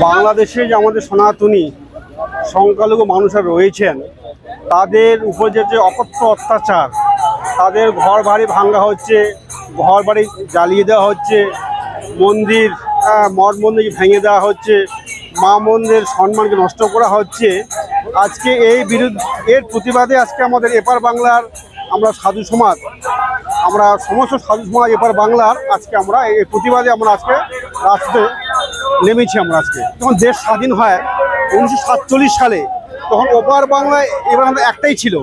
বাংলাদেশে যে আমাদের সনাতনী সংখ্যালঘু মানুষরা রয়েছেন তাদের উপর যে অকথ্য অত্যাচার, তাদের ঘর বাড়ি ভাঙা হচ্ছে, ঘর বাড়ি জ্বালিয়ে দেওয়া হচ্ছে, মন্দির মঠ মন্দির ভেঙে দেওয়া হচ্ছে, মা মন্দিরের সম্মানকে নষ্ট করা হচ্ছে। আজকে এর প্রতিবাদে আজকে আমাদের এপার বাংলার আমরা সাধু সমাজ, আমরা সমস্ত সাধু সমাজ এপার বাংলার আজকে আমরা এই প্রতিবাদে আমরা আজকে রাস্তায় নেমেছি। আমরা আজকে যখন দেশ স্বাধীন হয় 1947 সালে, তখন ওপার বাংলা এবার আমরা একটাই ছিল,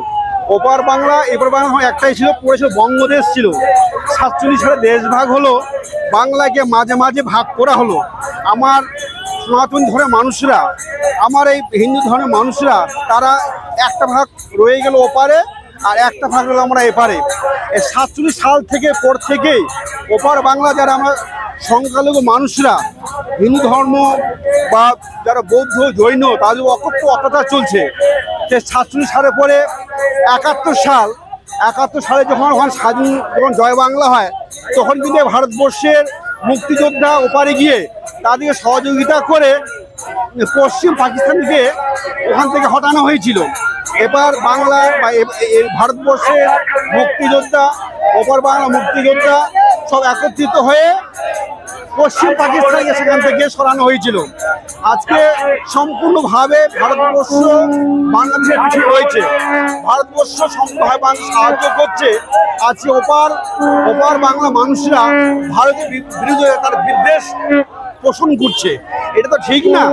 ওপার বাংলা এপার বাংলা একটাই ছিল, পড়েছিল বঙ্গদেশ ছিল। 47 সালে দেশ ভাগ হলো, বাংলাকে মাঝে মাঝে ভাগ করা হলো। আমার সনাতন ধর্মের মানুষরা, আমার এই হিন্দু ধর্মের মানুষরা, তারা একটা ভাগ রয়ে গেল ওপারে আর একটা ভাগ হলো আমরা এপারে। এই 47 সাল থেকে পর থেকেই ওপার বাংলা যারা আমরা সংখ্যালঘু মানুষরা, হিন্দু ধর্ম বা যারা বৌদ্ধ জৈন, তাদের অকথ্য অত্যাচার চলছে। সে 47 সালের পরে 71 সালে যখন স্বাধীন, যখন জয় বাংলা হয়, তখন কিন্তু ভারতবর্ষের মুক্তিযোদ্ধা ওপারে গিয়ে তাদেরকে সহযোগিতা করে পশ্চিম পাকিস্তানকে ওখান থেকে হটানো হয়েছিল। এবার বাংলা বা ভারতবর্ষের মুক্তিযোদ্ধা, ওপার বাংলা মুক্তিযোদ্ধা সব একত্রিত হয়ে পশ্চিম পাকিস্তানকে সেখান থেকে সরানো হয়েছিল। আজকে সম্পূর্ণভাবে ভারতবর্ষ বাংলাদেশের পিছিয়ে রয়েছে, ভারতবর্ষ সম্পূর্ণভাবে সাহায্য করছে। আজকে ওপার বাংলা মানুষরা ভারতের বিরুদ্ধে তার বিদ্বেষ পোষণ করছে, এটা তো ঠিক না।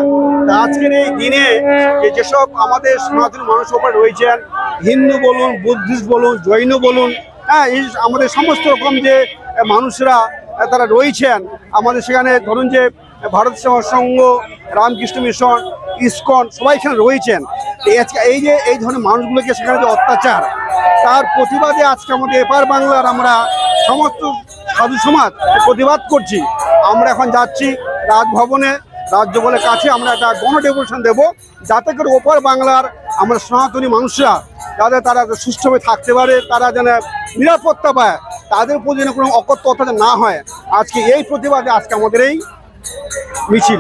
আজকের এই দিনে যেসব আমাদের সনাতন মানুষ ওপরে রয়েছেন, হিন্দু বলুন, বুদ্ধিস্ট বলুন, জৈন বলুন, এই আমাদের সমস্ত রকম যে মানুষরা তারা রয়েছেন, আমাদের সেখানে ধরুন যে ভারত সেবা সংঘ, রামকৃষ্ণ মিশন, ইসকন, সবাই এখানে রয়েছেন। এই ধরনের মানুষগুলোকে সেখানে যে অত্যাচার, তার প্রতিবাদে আজকে আমাদের এপার বাংলার আমরা সমস্ত সাধু সমাজ প্রতিবাদ করছি। আমরা এখন যাচ্ছি রাজভবনে, রাজ্যপালের কাছে আমরা একটা গণডেপুটেশন দেব, যাতে করে ওপার বাংলার আমরা সনাতনী মানুষরা যাতে তারা সুষ্ঠুভাবে থাকতে পারে, তারা যেন নিরাপত্তা পায়, তাদের প্রতি যেন কোনো অকথ্য অত্যাচার না হয়। আজকে এই প্রতিবাদে আজকে আমাদের এই মিছিল।